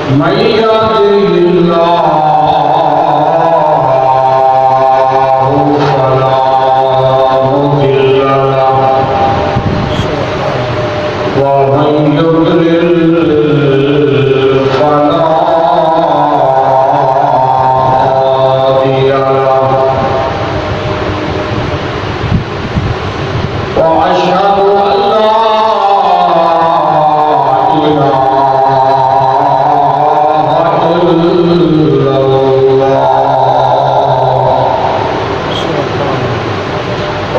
من يهده الله فلا مضل له ومن يضلل فلا هادي له وأشهد أن لا إله إلا الله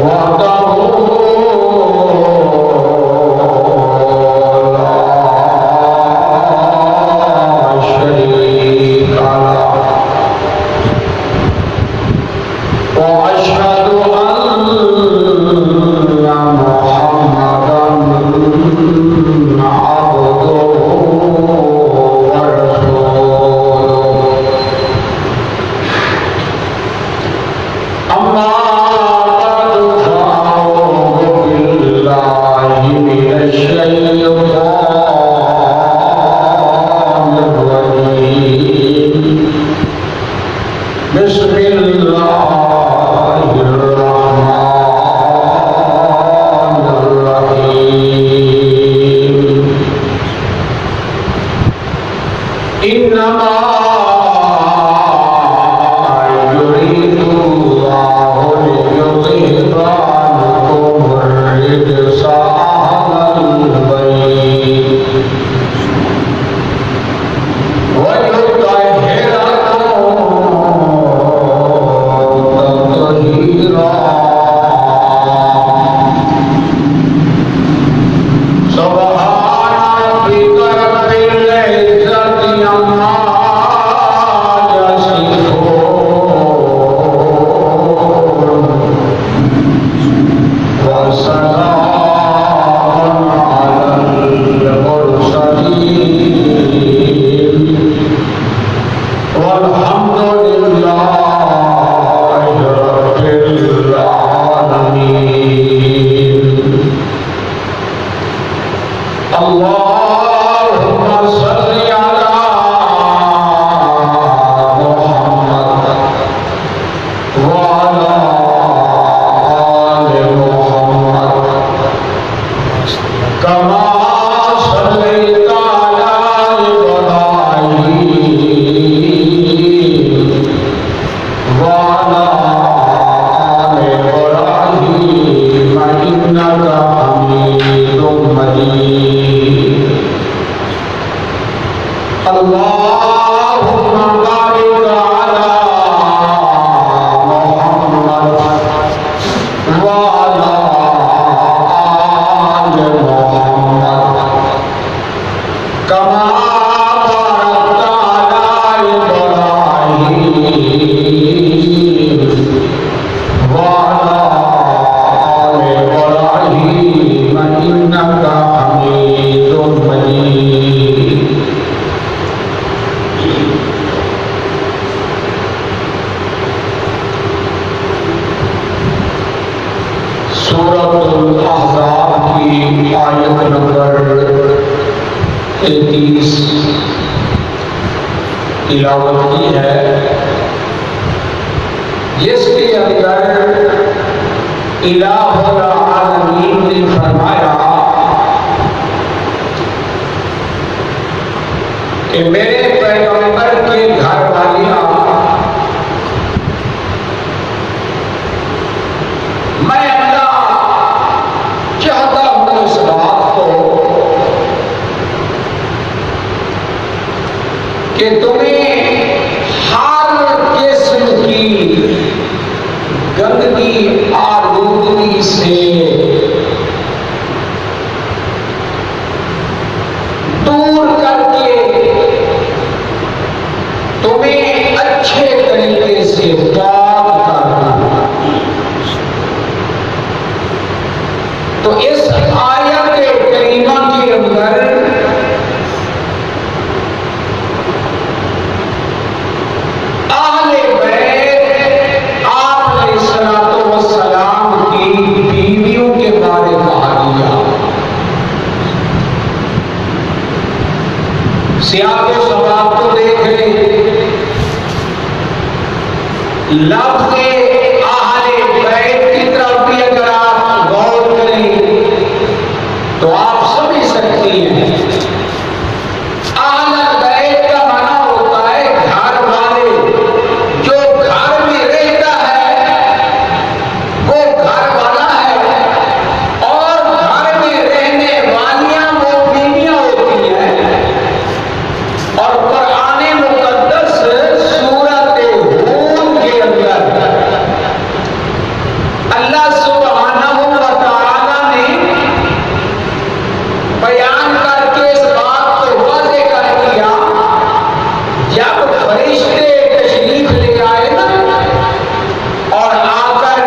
وحده لا شريك له وأشهد أن محمدا عبده ورسوله أما بعد فأعوذ بالله من الشيطان الرجيم بسم الله الرحمن الرحيم إنما يريد الله ليذهب عنكم الرجس أهل البيت ويطهركم تطهيرا سبحان ربك رب العزة عما يصفون وسلام على المرسلين والحمد لله رب العالمين اللهم صل على محمد وعلى آل محمد كما صليت على إبراهيم وعلى آل إبراهيم إنك حميد مجيد اللهم بارك على محمد وعلى آل محمد كما باركت على إبراهيم وعلى آل إبراهيم إنك حميد مجيد سورۃ الاحزاب کی آیت نمبر 33 تلاوت کی ہے، جس کے اندر الہ العالمین نے فرمایا کہ میرے پیغمبر کے گھر والیاں میں اللہ چاہتا ہوں اس بات کو کہ تمہیں ہر قسم کی گندگی آلودگی سے دور کر کے تمہیں اچھے طریقے سے پاک کرنا۔ تو اس آیت کریمہ کے اندر بیت آپ علیہ الصلوۃ والسلام کی بیویوں کے سیاق و سباق کو دیکھ لیں، لفظ اہل بیت کی طرف بھی اگر آپ غور کریں تو آپ سمجھ سکتی ہیں اہل بیت کا معنی ہوتا ہے گھر والے، جو گھر میں رہتا ہے وہ گھر والا ہے، اور گھر میں رہنے والیاں وہ بیویاں ہوتی ہیں۔ اور قرآن مقدس سورۃ ہود کے اندر اللہ سبحانہ و تعالی نے بیان کر کے اس بات کو واضح کر دیا، جب فرشتے تشریف لے آئے نا اور آ کر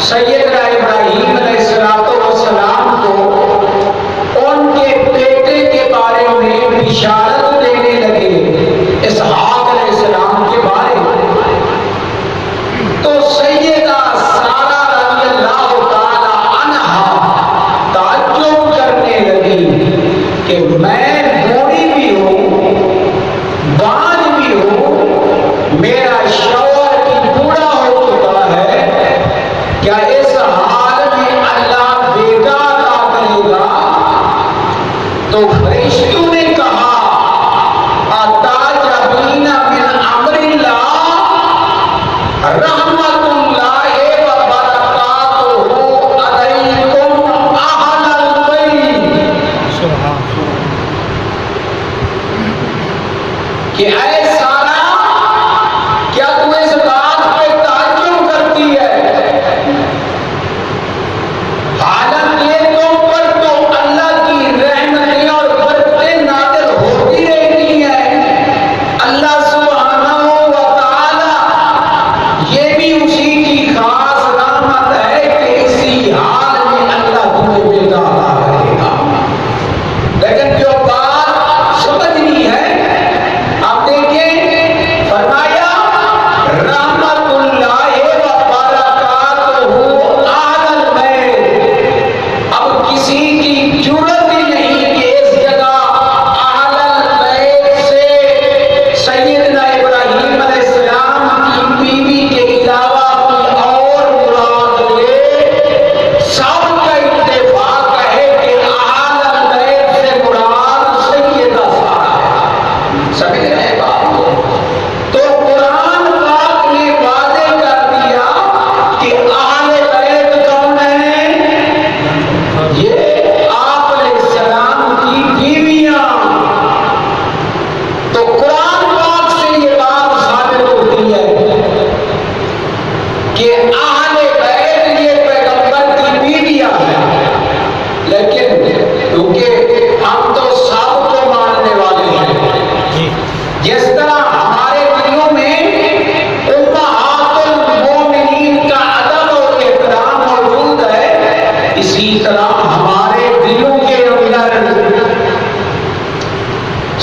سیدنا ابراہیم علیہ السلام کو ان کے بیٹے کے بارے میں بشارت دینے لگے، اسحاق علیہ السلام کے بارے میں، تو سیدہ سارہ رضی اللہ تعالی عنہا تعجب کرنے لگی کہ میں بوڑھی بھی ہوں، باج بھی ہوں، میرا شوہر بھی بوڑھا ہو چکا ہے، کیا اس حال میں اللہ بیٹا عطا کرے گا؟ تو فرشتوں نے کہا اتعجبین من امر اللہ رحمت اللہ و برکاتہ علیکم اہل البیت، کہ اے سارا کیا تو اس بات پہ تعجب کرتی ہے؟ حالانکہ تم پر تو اللہ کی رحمتیں اور برکتیں نازل ہوتی رہتی ہیں، اللہ سبحانہ و تعالی یہ بھی اسی کی خاص رحمت ہے کہ اسی حال میں اللہ تمہیں بیٹا عطا کرے گا۔ لیکن جو بات سمجھنی ہے، آپ دیکھیں فرمایا رحمت اللہ و برکاتہ اہل البیت، اب کسی کی جرت ہی نہیں کہ اس جگہ اہل البیت سے سیدنا ابراہیم علیہ السلام کی بیوی کے علاوہ کوئی اور مراد لے، سب کا اتفاق ہے کہ اہل البیت سے مراد سیدہ سارہ ہے۔ سمجھ رہے ہیں بات کو؟ تو قرآن پاک نے واضح کر دیا کہ اہل بیت کون ہیں؟ یہ آپ علیہ السلام کی بیویاں۔ تو قرآن پاک سے یہ بات ثابت ہوتی ہے کہ اہل بیت یہ پیغمبر کی بیویاں ہیں، لیکن کیونکہ ہم تو سب کو ماننے والے ہیں، جس طرح ہمارے دلوں میں امہات المومنین کا ادب اور احترام موجود ہے، اسی طرح ہمارے دلوں کے اندر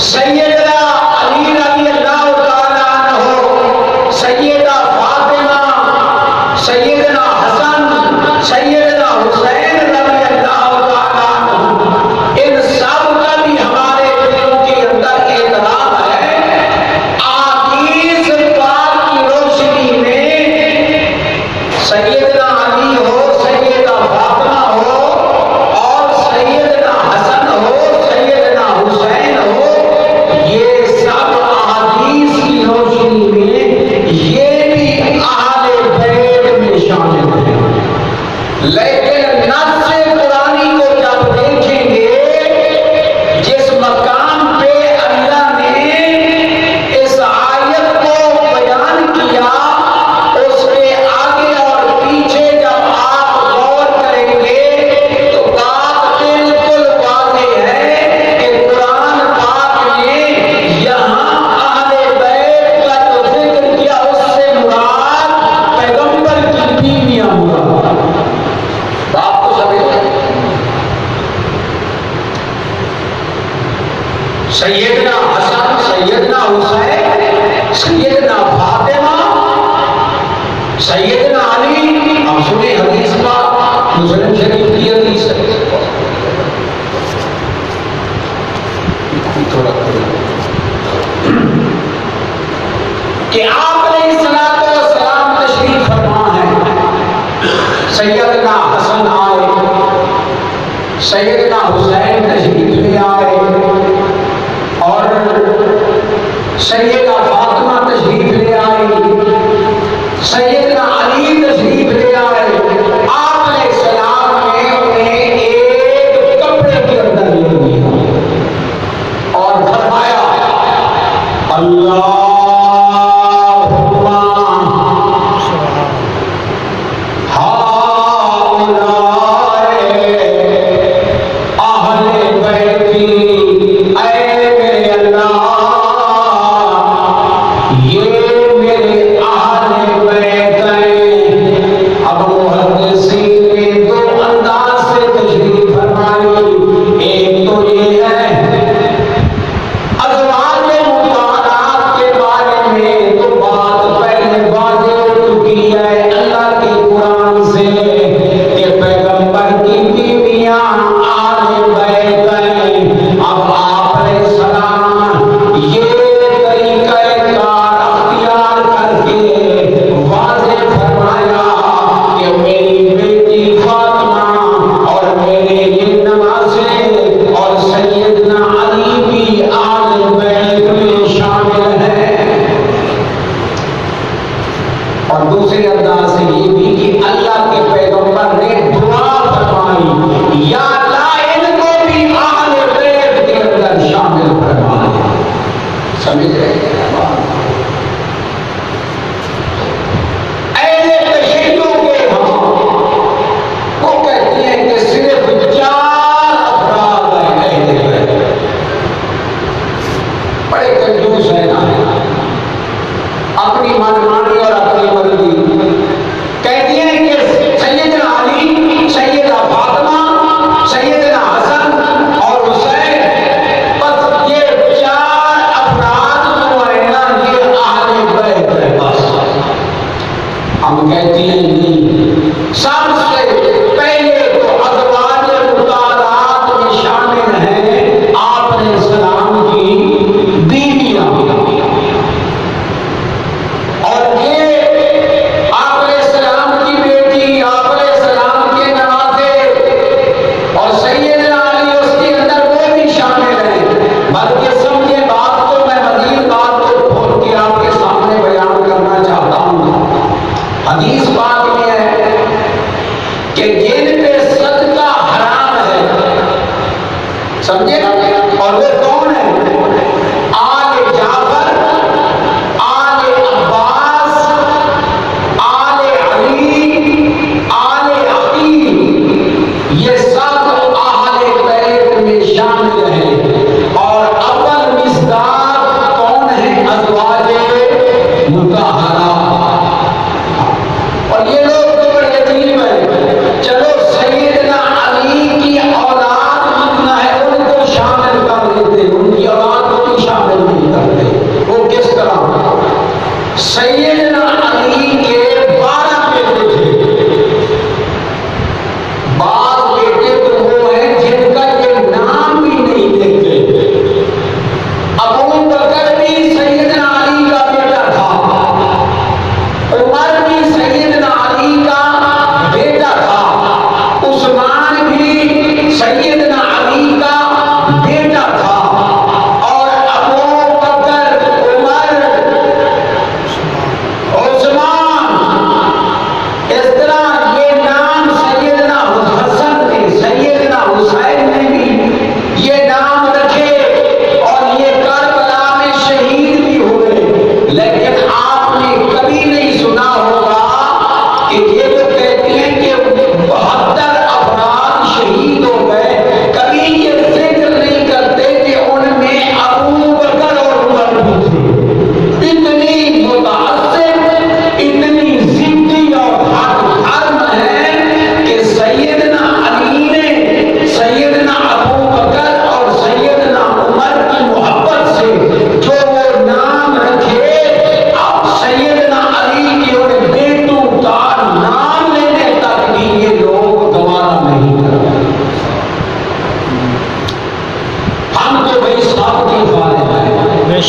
سیدنا علی رضی اللہ تعالیٰ عنہ، سیدہ فاطمہ، سیدنا حسن، سیدنا حسین رضی اللہ تعالیٰ عنہ، ان سب کا بھی ہمارے دلوں کے اندر احترام ہے۔ احادیث پاک کی روشنی میں سیدنا علی ہو، سیدہ فاطمہ ہو، اور سیدنا حسن ہو، سیدنا حسین ہو، یہ سب احادیث کی روشنی میں یہ بھی اہل بیت میں شامل ہیں۔ لیکن نص قرآنی کو جب دیکھیں گے، جس مقام پہ اللہ نے اس آیت کو بیان کیا، اس کے آگے اور پیچھے جب آپ غور کریں گے تو بات بالکل واضح ہے کہ قرآن پاک نے یہاں اہل بیت کا جو ذکر کیا اس سے مراد پیغمبر کی بیویاں مراد۔ بات کو سمجھ سیدنا حسن، سیدنا حسین، سیدنا فاطمہ، سیدنا علی، ہم سنیں حدیث پاک مسلم شریف کی حدیث ہے، تھوڑا کہ آپ علیہ السلام تشریف فرما ہے. سیدنا حسن آئے، سیدنا حسین تشریف لے آئے، اور سیدہ فاطمہ تشریف لے آئی، سیدنا علی تشریف لے آئے. آپ علیہ السلام نے انہیں ایک کپڑے کے اندر لے لیا اور فرمایا اللہ اور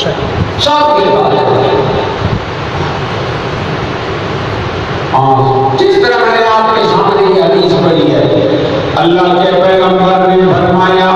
سب کے بعد جس طرح میں نے آپ کے سامنے یہ حدیث پڑھی ہے، اللہ کے پیغمبر نے فرمایا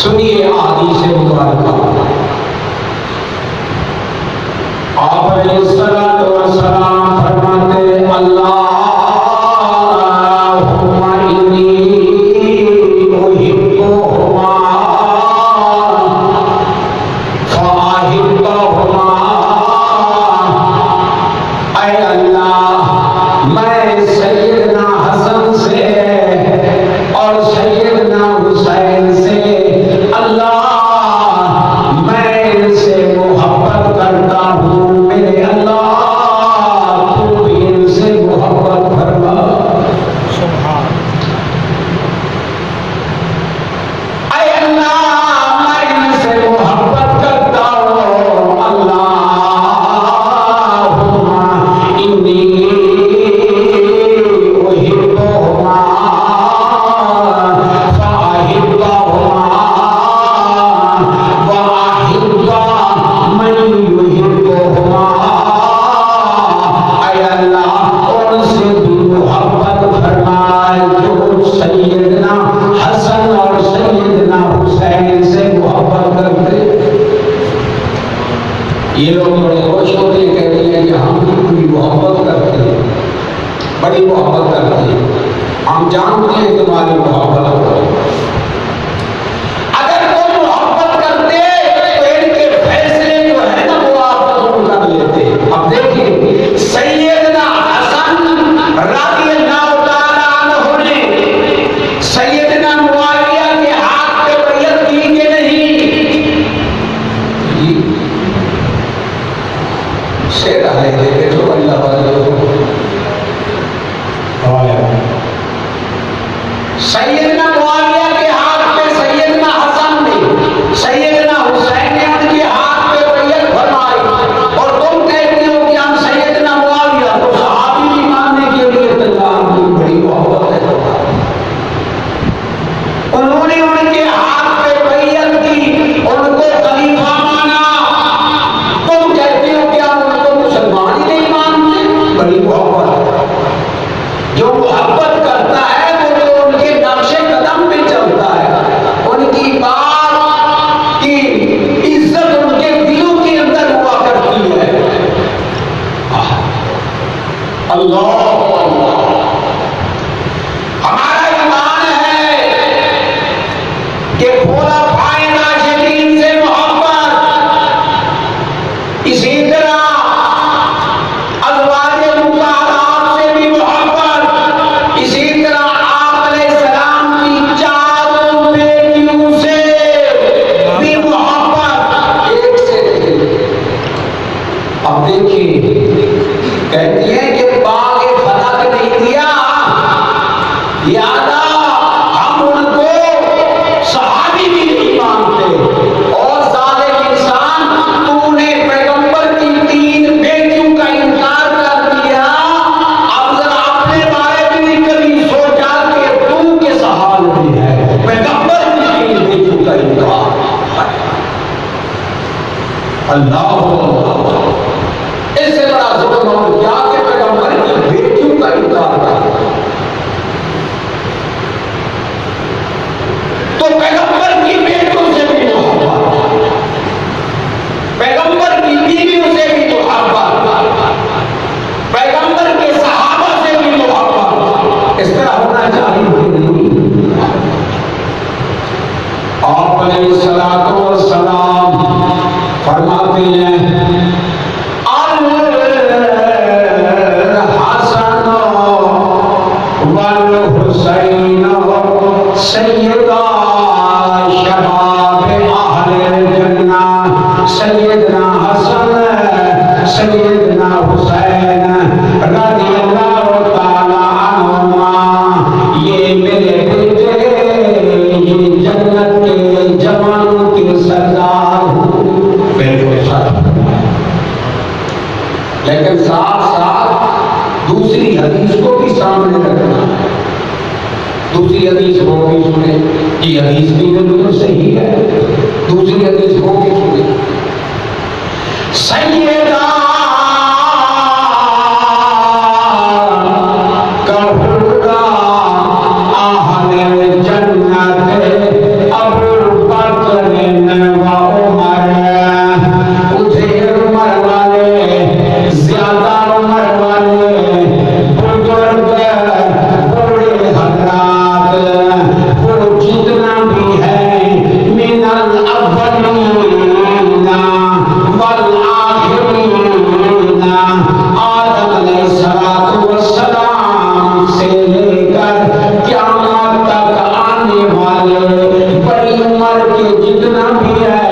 سنیے احادیث مبارکہ. آپ علیہ الصلوۃ والسلام فرماتے اللہم انی احبہما فاحبہما. اے اللہ میں سیدنا حسن سے اور سیدنا حسین سے اللہ میں ان سے محبت کرتا ہوں. میرے اللہ جانتے ہیں تمہاری محبت کو، اگر تم محبت کرتے تو ان کے فیصلے جو ہے نا وہ آپ قبول کر لیتے۔ اب دیکھیے سیدنا حسن رضی اللہ تعالیٰ عنہ نے سیدنا معاویہ کے ہاتھ پہ بیعت کی کہ نہیں؟ شیر آئے دیکھے تو اللہ والے سیدنا معاویہ کے ہاتھ پہ سیدنا حسن نے، سیدنا حسین نے ان کے ہاتھ پہ بیعت فرمائی، اور تم کہتے ہو کہ ہم سیدنا معاویہ کو صحابی بھی ماننے کے لیے تیار کی، بڑی محبت ہے۔ انہوں نے ان کے ہاتھ پہ بیعت کی، ان کو خلیفہ مانا، تم کہتے ہو کہ ہم ان کو مسلمان ہی نہیں مانتے، بڑی محبت ہے۔ جو محبت کرتا ہے وہ تو ان کے نقش قدم پہ چلتا ہے، ان کی بات کی عزت ان کے دلوں کے اندر ہوا کرتی ہے۔ اللہ ہمارا ایمان ہے کہ خلفائے راشدین سے محبت، اسی طرح ازواج مطہرات سے بھی محبت، اسی طرح آپ علیہ السلام کی چاروں بیٹیوں سے بھی محبت، ایک سے نہیں۔ اب دیکھیے کہتی ہیں کہ باغ فلک نہیں دیا، لہذا ہم ان کو صحابی بھی نہیں مانتے۔ اور ظالم انسان، تو نے پیغمبر کی 3 بیٹیوں کا انکار کر دیا، اب ذرا اپنے بارے میں بھی کبھی سوچا کہ تو کس حال میں ہے، پیغمبر کی 3 بیٹیوں کا انکار۔ اللہ اس سے بڑا ظلم اور کیا کہ پیغمبر کی بیٹیوں کا انکار کر۔ تو پیغمبر کی بیٹیوں سے بھی محبت، پیغمبر کی بیویوں سے بھی محبت، پیغمبر کے صحابہ سے بھی محبت، اس طرح ہونا چاہیے کہ نہیں؟ آپ علیہ الصلوۃ والسلام فرماتے ہیں الحسن والحسین سیدا شباب اہل الجنہ، سیدنا حسن سیدنا حسین رضی اللہ تعالی عنہما، یہ میرے بیٹے یہ جنت کے جوانوں کے سردار ہوں۔ بالکل سچ، لیکن ساتھ ساتھ دوسری حدیث کو بھی سامنے رکھنا ہے۔ دوسری حدیث کو بھی سنیں، یہ حدیث بھی بالکل صحیح ہے، دوسری حدیث کو بھی سنیں۔ سیدہ کبرا اہل جنت ابو بکر و عمر، اٹھے عمر والے، زیادہ عمر والے، بزرگ بڑے حضرات، وہ جتنا بھی ہے من الاولین والآخرین، آدم علیہ السلام سے لے کر قیامت تک آنے والے بڑی عمر کے جتنا بھی ہے،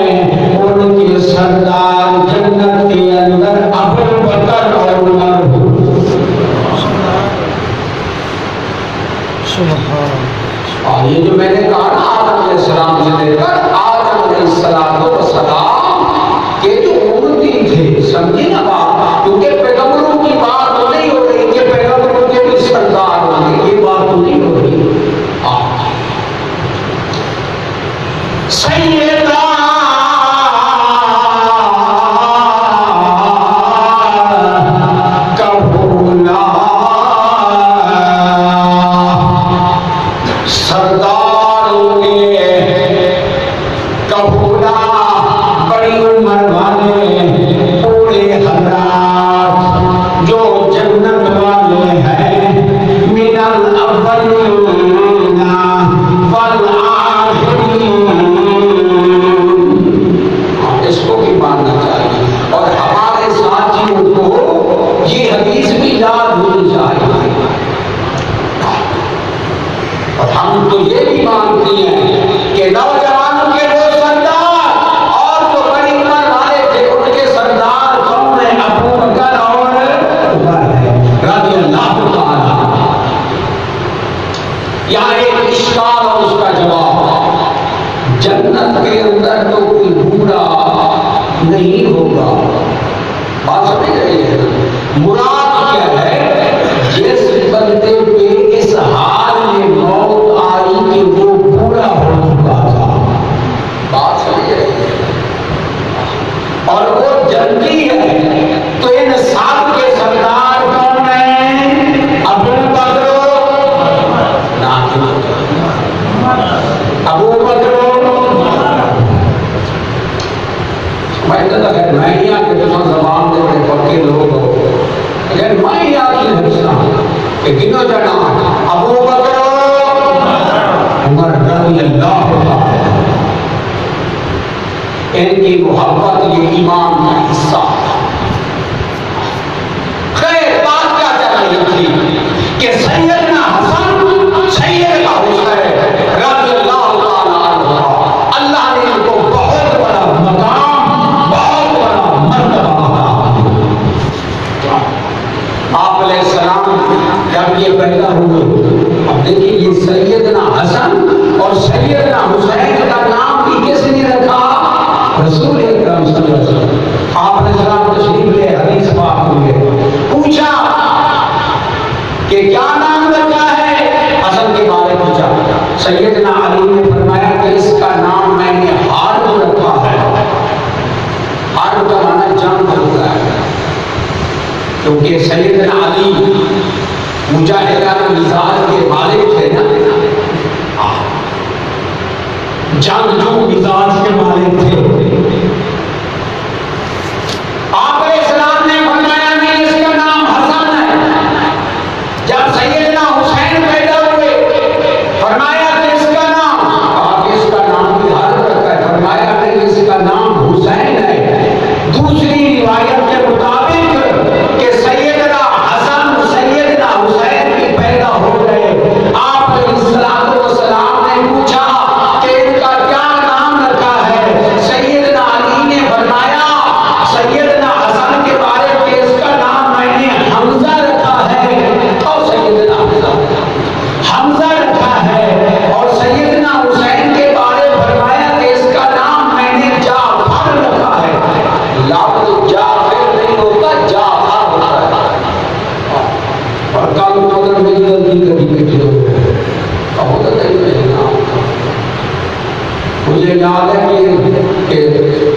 ان کے سردار جنت کے اندر ابو بکر اور عمر ہوں۔ یہ جو میں نے کہا نا آدم علیہ السلام سے لے کر آدم علیہ السلام کے جو امتی تھے، سمجھے نا بات، کیونکہ پیغمبروں کی بات تو نہیں ہو رہی کہ پیغمبروں کے بھی سردار ہوں گے، یہ بات تو نہیں ہو رہی۔ سیدہ کبولا سرداروں نے کبولا، بڑی عمر والے بوڑھے حضرات جو جنت والے ہیں، من الاولین ہم تو یہ بھی مانتے ہیں کہ نوجوانوں کے وہ سردار اور جو بڑی عمر والے تھے ان کے سردار کون ہیں؟ ابو بکر اور عمر رضی اللہ تعالی۔ یہاں ایک اشکال اور اس کا جواب، جنت کے اندر تو کوئی بوڑھا نہیں ہوگا، بات سمجھ رہی ہے؟ مراد کیا ہے؟ جس بندے پہ اس حال میں موت آئی کہ وہ بوڑھا ہو چکا تھا، بات سمجھ رہی ہے؟ اور وہ جنتی ہے، تو ان سات کے سردار کون ہیں؟ ابو بکر میں یہاں کے زبان دے بڑے پکے لوگ ہو، لیکن میں یاد نہیں رکھتا کہ گنو جنا ابو بکر عمر رضی اللہ تعالی، ان کی محبت یہ ایمان کا حصہ۔ خیر بات کیا چل رہی تھی کہ سیدنا حسن سیدنا حسین رضی اللہ تعالی عنہ، اللہ نے ان کو بہت بڑا مقام، بہت بڑا مرتبہ عطا کیا۔ آپ علیہ السلام جب یہ پیدا ہوئے، اب دیکھیے یہ سیدنا حسن اور سیدنا حسین کا نام بھی کس نے رکھا؟ رسول اکرم صلی اللہ علیہ وسلم۔ آپ علیہ السلام تشریف لے حدیث پاک ہوئے، پوچھا کہ کیا نام رکھا ہے؟ حسن کے بارے پوچھا، سیدنا علی نے فرمایا کہ اس کا نام میں نے حارب رکھا ہے۔ حارب کا معنی جنگ ہوتا ہے، کیونکہ سیدنا علی مجاہدانہ مزاج کے مالک تھے نا، جنگجو مزاج کے مالک تھے۔ آپ علیہ السلام نے فرمایا نہیں، اس کا نام حسن ہے۔ جب سیدنا حسین پیدا ہوئے، فرمایا کہ اس کا نام، کہا کہ اس کا نام بھی حارب رکھا ہے، فرمایا نہیں اس کا نام حسین ہے۔ دوسری روایت کے مطابق کہ سیدنا حسن سیدنا حسین بھی پیدا ہو گئے، آپ علیہ السلام نے پوچھا کہ ان کا کیا نام رکھا ہے؟ سیدنا علی نے فرمایا سیدنا حسن کے بارے میں اس کا نام میں نے حمزہ رکھا ہے، اور سیدنا حمزہ رکھا ہے، اور سیدنا حسین کے بارے فرمایا کہ اس کا نام میں نے جعفر رکھا ہے۔ لفظ جعفر نہیں ہوتا، جعفر ہوتا ہے۔ اور کل مگر میری غلطی کبھی بیٹھے ہو ہوتا نہیں نام، مجھے یاد ہے کہ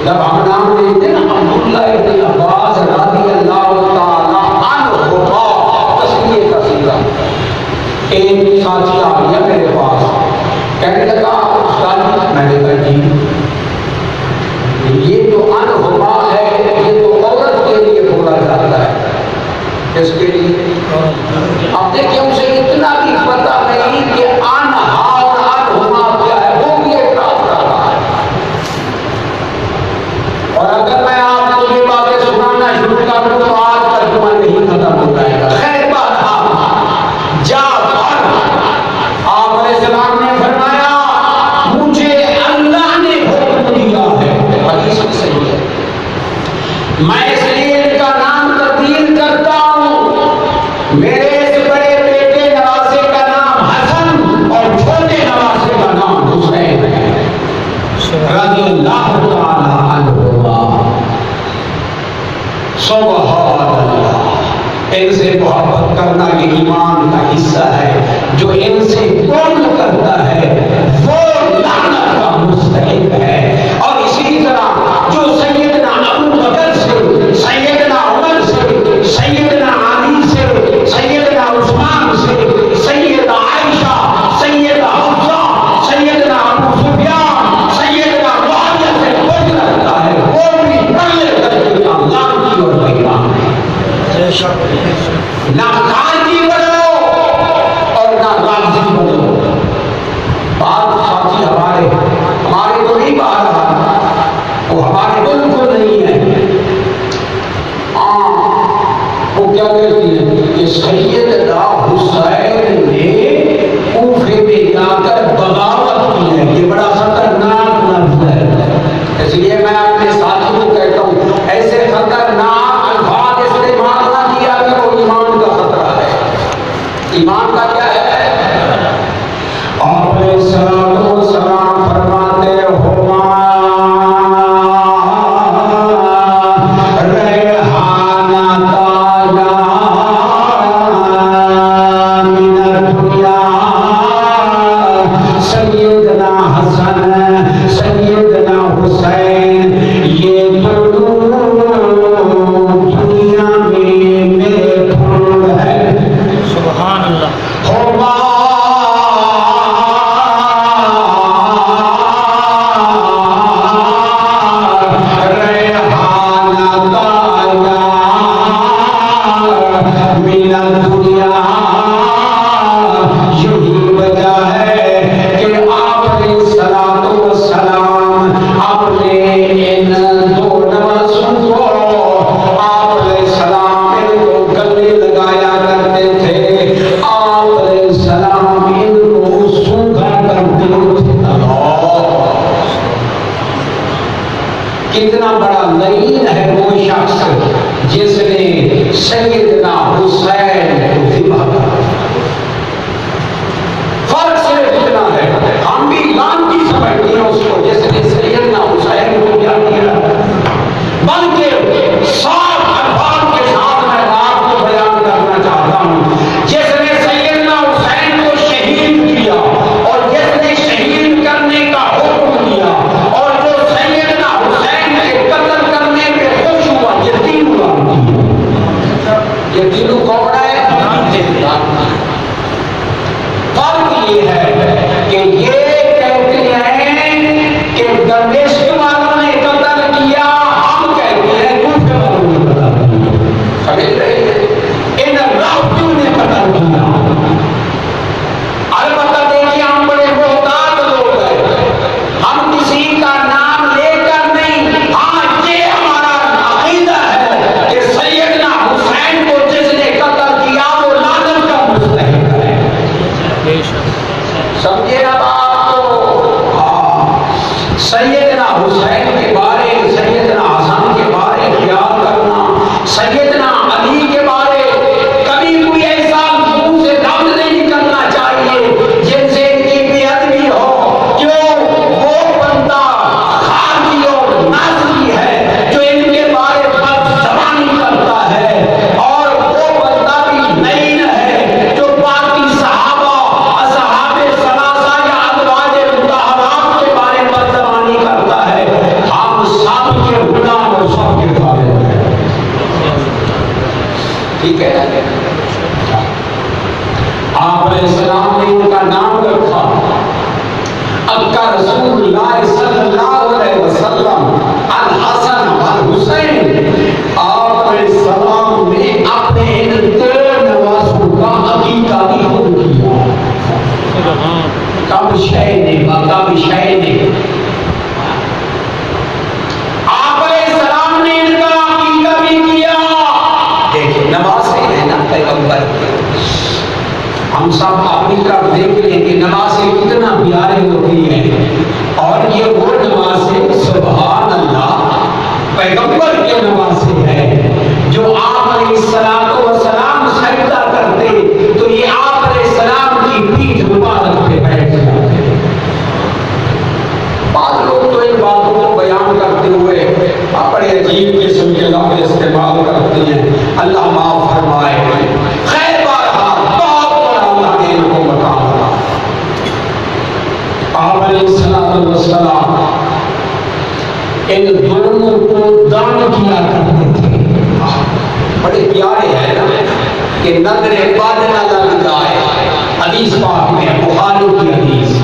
جب ہم نام لیتے نا عبداللہ ابن عباس رضی اللہ تعالیٰ عنہما، تسمیہ کا صیغہ، ایک ساتھی آ گیا میرے پاس، کہنے لگا استاد، میں نے کہا جی یہ جو عنہما ہے یہ تو عورت کے لیے بولا جاتا ہے، اس کے لیے اب دیکھیں اسے اتنا بھی پتہ نہیں کہ انہا اور عنہما کیا ہے، وہ بھی اعتراض کر رہا ہے۔ اور اگر میں آپ کو یہ باتیں سنانا شروع کر دوں تو آج ترجمہ نہیں ختم ہو جائے گا۔ خیر بات جعفر، آپ علیہ السلام نے فرمایا مجھے اللہ نے حکم دیا ہے، حدیث میں صحیح ہے، میں اس لیے ان کا نام تبدیل کرتا ہوں، میرے اس بڑے بیٹے نواسے کا نام حسن اور چھوٹے نواسے کا نام حسین ہے رضی اللہ تعالی عنہما۔ سبحان اللہ، ان سے محبت کرنا یہ ایمان کا حصہ ہے، جو ان سے بغض کرتا ہے وہ لعنت کا مستحق ہے۔ اور اسی طرح جو سیدنا ابو بکر سے، سیدنا عمر سے، سیدنا علی سے، سیدنا عثمان سے، سیدہ عائشہ، سیدہ حفصہ، سیدنا ابو سفیان، سیدنا معاویہ سے بغض رکھتا ہے، وہ بھی پہلے درجے کا لعنتی اور بےایمان ہے۔ نہ خارجی بنو اور نہ رافضی بنو، سیدنا حسن سیدنا حسین یہ دونوں دنیا میں میرے پھول ہے سبحان اللہ کتنا بڑا لعین ہے وہ شخص جس نے سیدنا حسین کو ذبح کیا فرق صرف اتنا ہے ہم بھی لانتی سمجھتے ہیں اس کو جس نے سیدنا حسین کو کیا کیا بلکہ صاف الفاظ کے ساتھ میں آپ کو بیان کرنا چاہتا ہوں جس نے سیدنا حسین کو شہید کیا اور جس نے شہید کرنے کا حکم دیا اور جو سیدنا حسین کے قتل کرنے پہ خوش ہوا یہ تینوں یہ تینوں کون ہے فرق یہ ہے کہ یہ کہتے ہیں کہ دمشق والوں نے قتل کیا ہم کہتے ہیں کوفے والوں نے قتل کیا سمجھ رہے ہیں ان رافتوں نے قتل کیا البتہ دیکھیے ہم بڑے محتاط لوگ ہیں ہم کسی کا نام لے کر نہیں ہاں یہ ہمارا عقیدہ ہے کہ سیدنا حسین کو جس نے قتل کیا وہ لعنت کا مستحق ہے سمجھے نا بات کو سیدنا حسین کے بارے سیدنا حسن کے بارے خیال کرنا سیدنا علی کے بارے کبھی کوئی ایسا منہ سے لفظ نہیں نکلنا چاہیے جن سے ان کی بے ادبی ہو کیوں وہ بندہ خارجی اور ناصری ہے جو ان کے بارے بد زبانی کرتا ہے اور وہ بندہ بھی نہیں ہے جو باقی صحابہ اصحاب ثلاثہ یا ازواج مطہرات کے بارے بد زبانی کرتا ہے ہم سب کے غلام اور سب کے تابع ہیں ٹھیک ہے آپ علیہ السلام نے ان کا نام رکھا اب کا رسول اللہ صلی اللہ علیہ وسلم الحسن والحسین آپ علیہ السلام نے اپنے ان تیرے نوازوں کا عقیقہ بھی خود کیا کب شے نے آپ علیہ السلام نے ان کا عقیقہ بھی کیا دیکھیں نمازیں ہیں نا پیغمبر ہم سب اپنی طرف دیکھ لیں کہ نمازیں کتنا پیاری ہوتی ہیں اور یہ وہ نمازیں سبحان اللہ پیغمبر کے نمازیں ہیں جو آپ علیہ السلام سجدہ کرتے تو یہ آپ علیہ السلام کی پیٹھ مبارک پہ بیٹھ جاتے بعض لوگ تو ان باتوں کو بیان کرتے ہوئے بڑے عجیب قسم کے لفظ استعمال کرتے ہیں اللہ معاف فرمائے خیر بہرحال بہت بڑا اللہ نے ان کو مقام دیا آپ علیہ السلام ان دونوں کو دان کیا کرتے تھے بڑے پیارے ہیں نا کہ نظر بادنا لگتا ہے حدیث پاک میں بخاری کی حدیث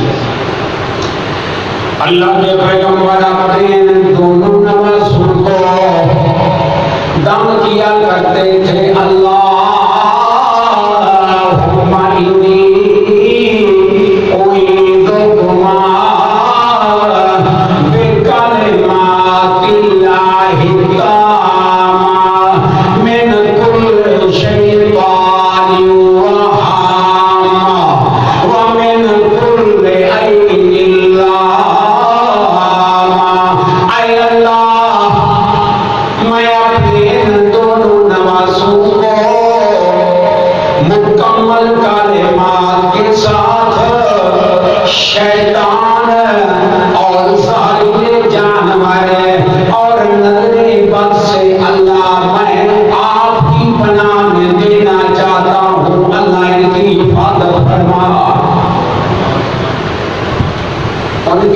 اللہ کے پیغمبر اپنے دونوں نوازوں کو دم کیا کرتے تھے اللہ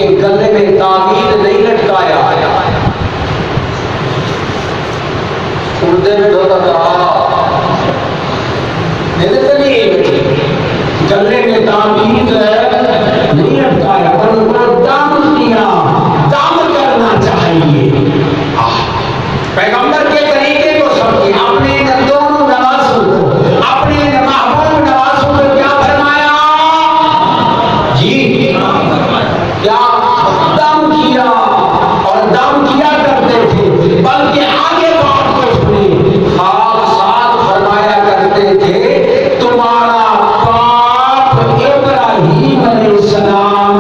کے گلے میں تعویذ نہیں لٹکایا، اردے میں ہوتا تھا گلے میں تعویذ نہیں لٹکایا اور ان کو دم دیا، دم کرنا چاہیے۔ پیغمبر کے طریقے کو سمجھے، اپنے دونوں نوازوں کو، اپنے محبوب نوازوں کو کیا فرمایا؟ جی کیا دم کیا، اور دم کیا کرتے تھے، بلکہ آگے بات کو سنیں، خواب ساتھ فرمایا کرتے تھے تمہارا باپ ابراہیم علیہ السلام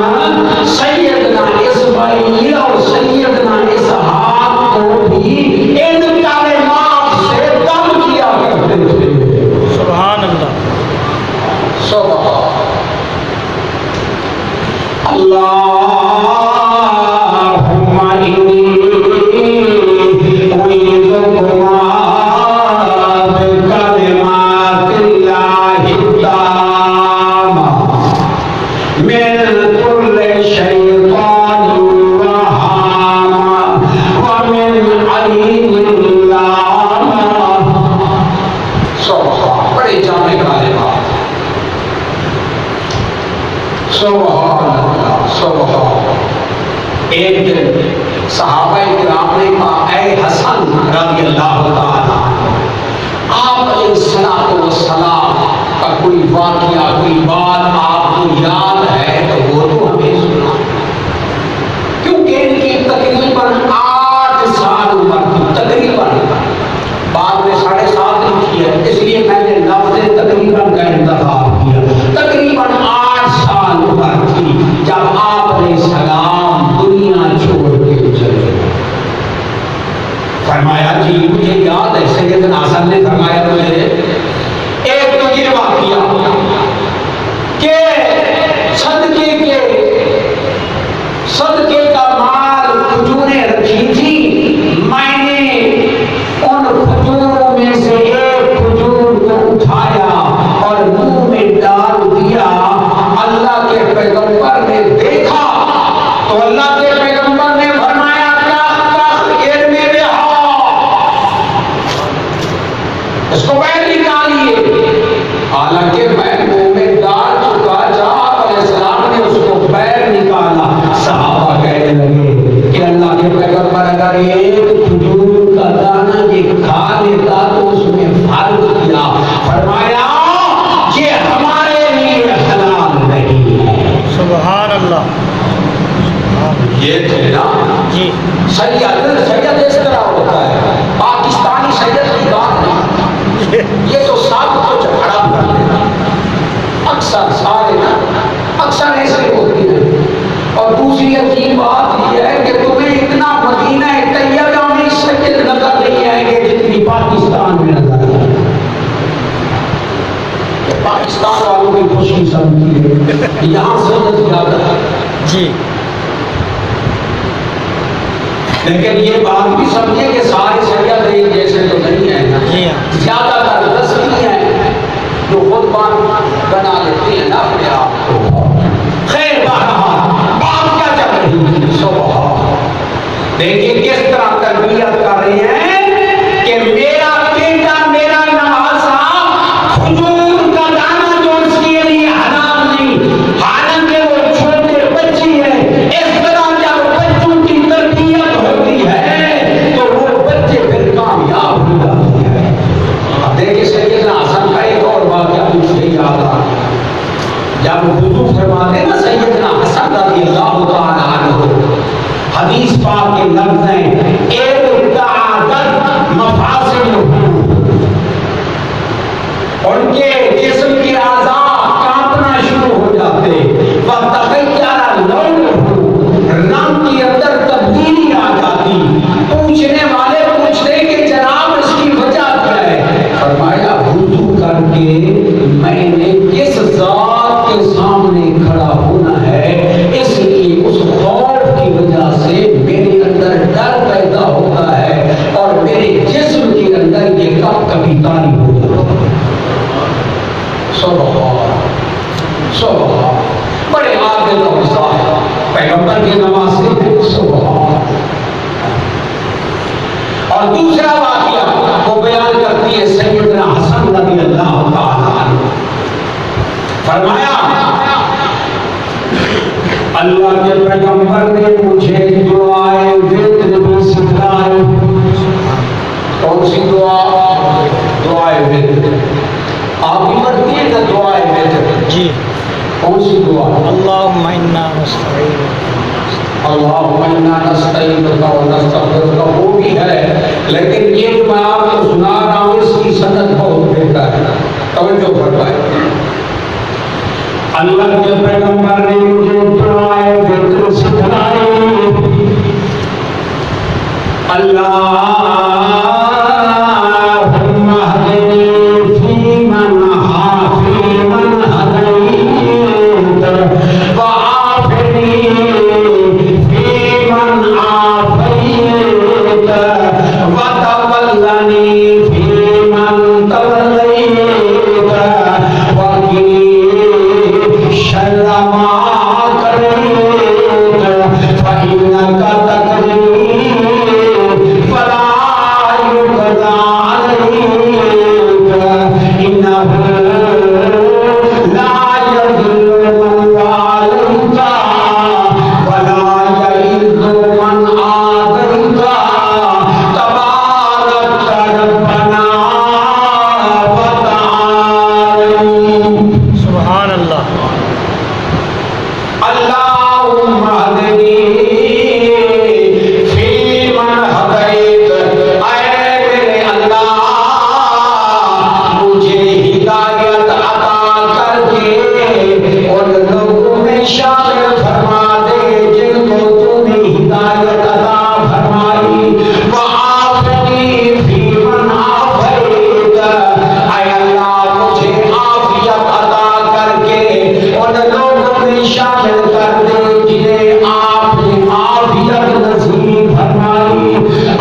سیدنا اسماعیل اور سیدنا اسحاق کو بھی ان کلمات سے دم کیا کرتے تھے۔ سبحان اللہ، سبحان اللہم انی اعیذکما بکلمات اللہ التامہ من کل شیطان وہامہ ومن عین لامہ۔ سبحان، بڑے جامع کلمات، سبحان اللہ، سبحان۔ ایک دن صحابہ کرام نے کہا اے حسن رضی اللہ تعالیٰ، آپ علیہ السلام کا کوئی واقعہ، کوئی بات آپ کو یاد ہے تو وہ تو ہمیں سنا، کیونکہ ان کی تقریباً 8 سال عمر تھی، تقریباً، بعد میں 7.5 لکھی ہے، اس لیے میں نے لفظ تقریباً کا انتخاب کیا۔ تقریباً 8 سال عمر تھی جب آپ علیہ السلام دنیا چھوڑ کے چلے۔ فرمایا جی مجھے یاد ہے، سیدنا حسن نے فرمایا مجھے ایک تجربہ کیا کہ صدقے کا مال کھجوریں رکھی تھی، میں نے ان کھجوروں میں سے ایک کھجور کو اٹھایا اور منہ میں ڈال دیا۔ اللہ کے پیغمبر نے دیکھا تو اللہ کے پیغمبر نے فرمایا علم رہا، اس کو باہر نکالیے۔ حالانکہ میں منہ میں ڈال چکا، جب علیہ السلام نے اس کو باہر نکالا، صحابہ کہنے لگے کہ اللہ کے پیغمبر اگر ایک کھجور کا دانہ یہ کھا لیتا تو اس میں فرق کیا، فرمایا یہ ہمارے لیے حلال نہیں ہے۔ سبحان اللہ، یہ تھے نا جی سید اس طرح ہوتا ہے، پاکستانی سید کی بات نہیں، یہ تو سب کچھ حرام کر دیتا، اکثر سارے نا اکثر ایسے ہوتی ہیں۔ اور دوسری عجیب بات یہ ہے کہ تمہیں اتنا مدینہ طیبہ میں سید نظر نہیں آئیں گے جتنی پاکستان میں نظر آئیں گے۔ پاکستان والوں کی خوشی سمجھی ہے، یہاں سید زیادہ ہے جی، لیکن یہ بات بھی سمجھے کہ سارے سید ایک جیسے تو نہیں ہیں، جی ہاں، زیادہ تر رسمی ہیں جو خود بنا لیتے ہیں نا اپنے آپ کو۔ خیر بہرحال بات کیا چل رہی ہے؟ سبحان، دیکھیے کس طرح تربیت کر رہے ہیں کہ میرا بیٹا، میرا نوازا کھجور کا دانہ جو اس کے لیے حلال نہیں، حالانکہ وہ چھوٹے بچی ہے۔ اس طرح جب بچوں کی تربیت ہوتی ہے تو وہ بچے پھر کامیاب ہو جاتے ہیں۔ اب دیکھیے سیدنا حسن کا ایک اور واقعہ مجھے یاد آ گیا، جب حضور فرماتے نا سیدنا حسن رضی اللہ تعالیٰ عنہ، حدیث پاک کے لفظ ہیں ارتعدت مفاصلہ، ان کے جسم کے اعضاء کانپنا شروع ہو جاتے، وتغیر لونہ، رنگ کے اندر تبدیلی آ جاتی۔ پوچھنے والے پوچھتے کہ جناب اس کی وجہ کیا ہے؟ فرمایا وضو کر کے میں نے کس ذات کے سامنے کھڑا ہونا ہے، اس لیے اس خوف کی وجہ سے میرے اندر ڈر پیدا ہوتا ہے اور میرے جسم کے اندر یہ کبھی تاری ہو جاتا ہے۔ سبحان، بڑے عادل اور صاحب پیغمبر کے نواسے ہیں، سبحان۔ اور دوسرا واقعہ وہ بیان کرتی ہے سیدنا حسن رضی اللہ تعالیٰ عنہ، فرمایا اللہ کے پیغمبر نے مجھے دعائے وتر بھی سکھلائی۔ کون سی دعا؟ دعائے وتر۔ آپ بھی پڑھتی ہیں نا دعائے وتر؟ جی۔ کون سی دعا؟ اللہم انا نستعینک اللہم انا نستعینک و نستغفرک، وہ بھی ہے، لیکن یہ جو میں آپ کو سنا رہا ہوں اس کی سند بہت بہتر ہے، توجہ فرمائیں۔ اللہ کے پیغمبر نے مجھے دعائے وتر سکھلائی۔ اللہم اہدنی فیمن ہدیت وعافنی فیمن عافیت وتولنی فیمن تولیت وقنی شر ما قضیت فإنک تقضی فلا يقضى عليك إنه لا يذل من واليت ولا يعز من عاديت تبارك ربنا وتعالى۔ سبحان اللہ۔ اللہم اہدنی فیمن ہدیت، اے میرے اللہ مجھے ہدایت عطا کر کے ان لوگوں میں شامل فرما دے جن کو تو نے ہدایت عطا فرمائی۔ وعافنی فیمن عافیت، اے اللہ مجھے عافیت عطا کر کے ان لوگوں میں شامل کر دے جنہیں آپ نے عافیت نصیب فرمائی۔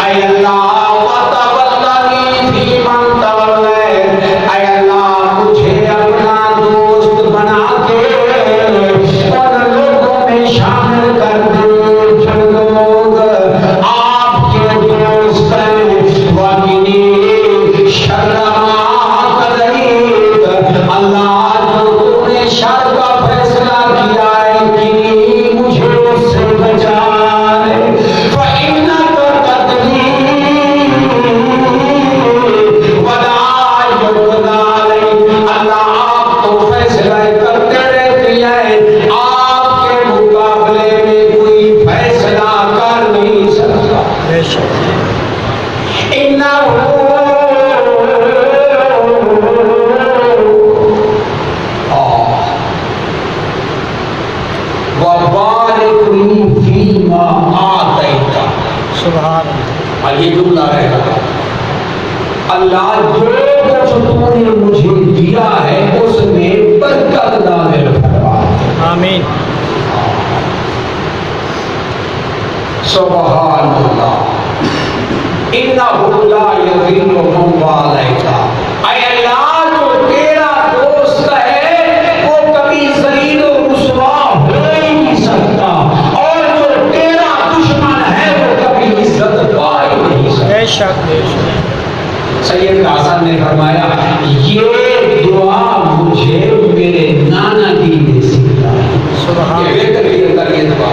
اے اللہ وتولنی فیمن تولیت، اے اللہ مجھے اپنا دوست بنا کے ان لوگوں میں شامل کر دے جو لوگ آپ کے دوست ہیں۔ وقنی شر ما قضیت، اللہ جو تو نے شر کا فیصلہ کیا ہے کنی مجھے اس سے بچا لے۔ فإنک تقضی ولا يقضى علیک، اللہ آپ تو فیصلہ کرتے رہتے ہیں، آپ کے مقابلے میں کوئی فیصلہ کر نہیں سکتا۔ بے شک۔ وَبَارِكْ لِي فِيمَا آتَيْتَ، سبحان اللہ۔ اور یہ جملہ رہے گا، اللہ جو کچھ تو نے مجھے دیا ہے اس میں برکت نازل فرما۔ آمین۔ سبحان اللہ۔ انہ لا یذل من والیت، اے اللہ جو تیرا دوست ہے وہ کبھی ذلیل و رسوا ہو ہی نہیں سکتا، اور جو تیرا دشمن ہے وہ کبھی عزت پا ہی نہیں سکتا۔ بے شک بے شک۔ سید حسن نے فرمایا یہ دعا مجھے میرے نانا جی نے سکھلائی۔ سبحان یہ بہتر یہ دعا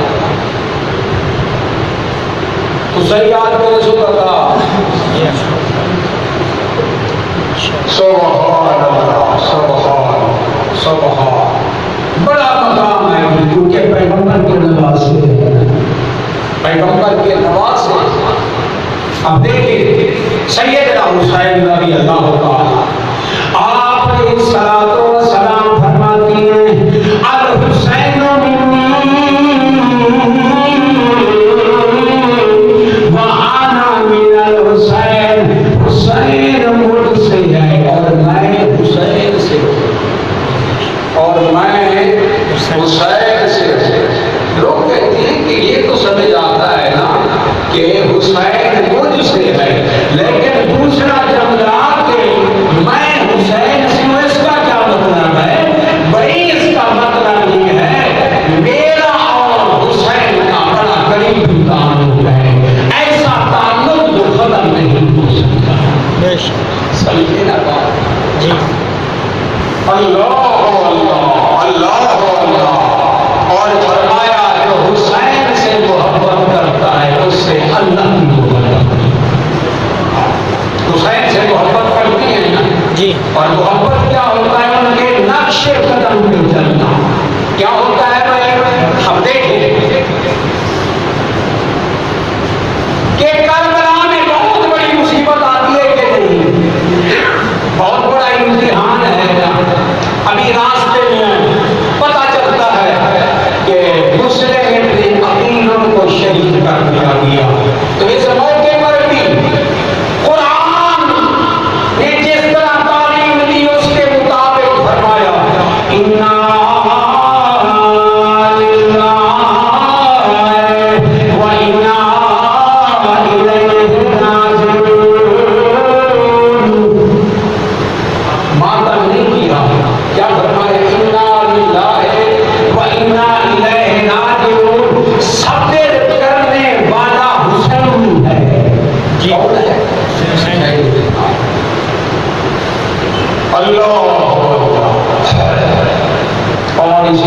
تو صحیح یاد کرے سو کا سبحان اللہ، سبحان سبحان۔ بڑا مقام ہے کیونکہ پیغمبر کے نواسے ہیں، پیغمبر کے نواسے۔ اب دیکھیں سیدنا حسین رضی اللہ تعالیٰ آپ علیہ الصلوۃ والسلام فرماتی ہیں الحسین وَأَنَا مِنَ الْحُسَيْنِ، حسین مجھ سے ہے اور میں حسین سے ہوں، اور میں حسین سے ہوں۔ لوگ کہتے ہیں کہ یہ تو سمجھ آتا ہے نا کہ حسین مجھ سے ہے، لیکن دوسرا جملہ کہ میں حسین سے ہوں، اس کا کیا مطلب ہے؟ بھائی اس کا مطلب یہ ہے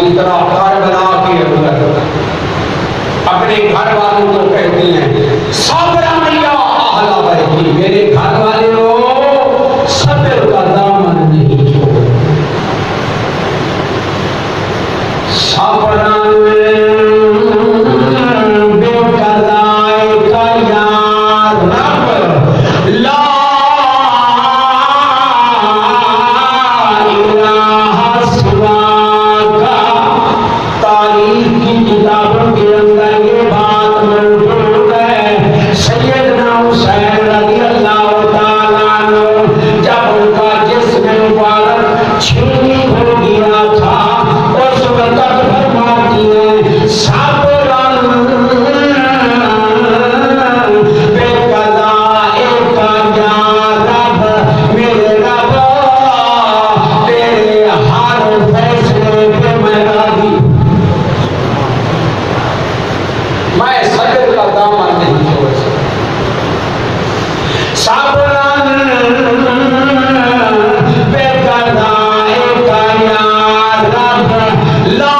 اسی طرح کربلا کے اندر اپنے گھر والوں کو کہتے ہیں صبرا یا اہل بیتی، میرے گھر والے ہو صبر کا دامن نہیں چھوڑو. صبرا بے قضائے کا یا رب لا الہ سواک. تاریخ کی کتابوں کے اندر یہ بات موجود ہے. سیدنا حسین رضی اللہ تعالیٰ عنہ جب ان کا جسم مبارک چھینی ہو گیا تھا اس وقت فرماتی ہیں صبرا بے قضائے کا یا رب، میرے رب تیرے ہر فیصلے پہ میں راضی ہوں. میں صبر کا دامن نہیں چھوڑ سکتا. صبرا بے قضائے کا یا رب لا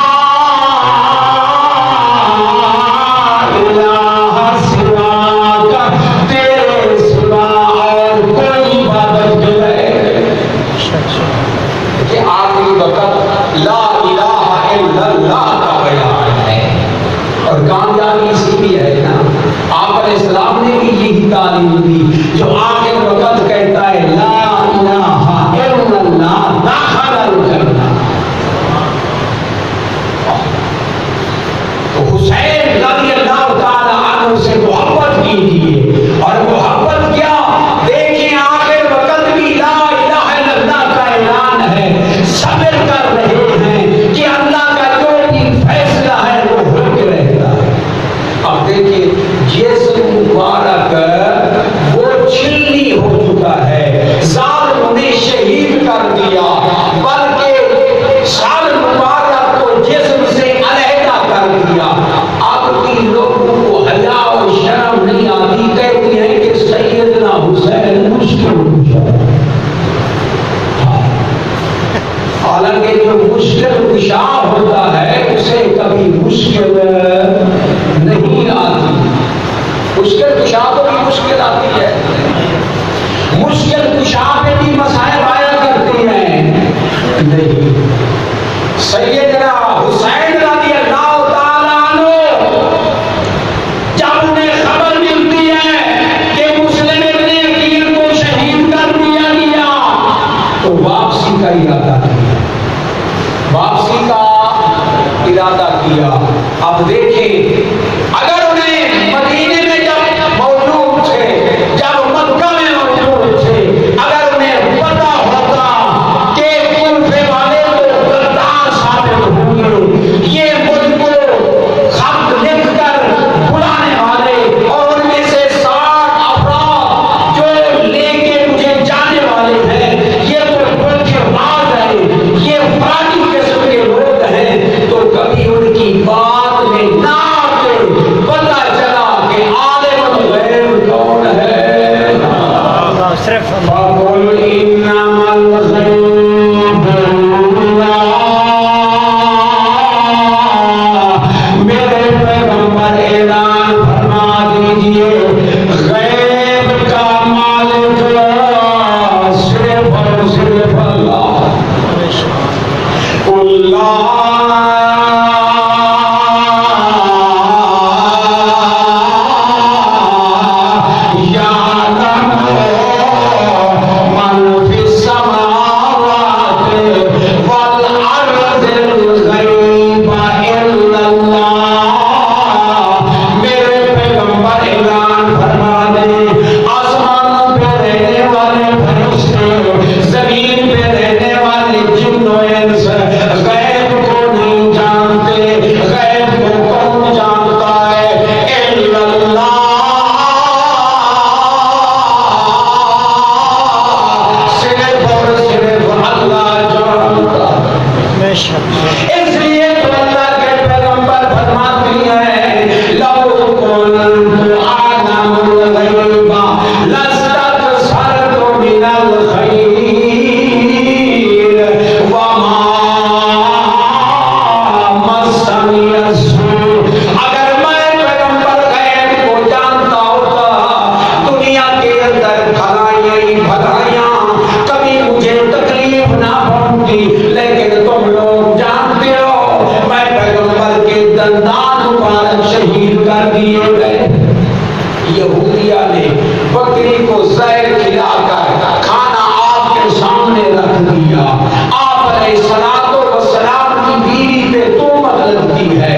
الہ سواک، تیرے سوا اور کوئی عبادت جو ہے کہ آخری وقت لا الہ الا اللہ کا بیان ہے. اور کامیابی اسی بھی ہے نا. آپ علیہ السلام نے بھی یہی تعلیم دی جو آخر وقت کہتا ہے لا الہ الا اللہ دخل الجنہ. تو حسین رضی اللہ تعالی عنہ سے محبت کیجیے. اور محبت کیا دیکھیں آخر وقت بھی لا الہ الا اللہ کا اعلان ہے. صبر کر رہے ہیں کہ اللہ کا جو بھی فیصلہ ہے وہ ہو کے رہتا ہے. اب دیکھیے جسم مبارک وہ چھلنی ہو چکا ہے. ظالم نے شہید کر دیا بلکہ ظالم مبارک کو جسم سے علیحدہ کر دیا. اب بھی لوگوں کو حیا اور شرم نہیں آتی. کہتی ہیں کہ سیدنا حسین مشکل کشا. حالانکہ جو مشکل کشا ہوتا ہے اسے کبھی مشکل نہیں آتی. مشکل کشا کو بھی مشکل آتی ہے. مشکل کشا پہ بھی مصائب آیا کرتے ہیں. نہیں. سیدنا حسین رضی اللہ تعالیٰ عنہ جب انہیں خبر ملتی ہے کہ مسلم ابن عقیل کو شہید کر دیا گیا تو واپسی کا ارادہ کیا. واپسی کا ارادہ کیا. اب دیکھیں اگر انہیں مدینے میں جب موجود تھے، جب مکہ میں موجود تھے، اگر انہیں پتا ہوتا کہ کوفے والے تو غدار ثابت ہوں گے، یہ مجھ کو خط لکھ کر بلانے والے اور ان میں سے 60 افراد جو لے کے مجھے جانے والے ہیں یہ تو ملک باز ہے، یہ فرانی قسم کے لوگ ہیں، تو کبھی ان کی بات میں نہ آتے دیے گئے. یہودیہ نے بکری کو زہر کھلا کر کھانا آپ کے سامنے رکھ دیا. آپ علیہ الصلوۃ والسلام کی بیوی پہ تہمت لگتی ہے.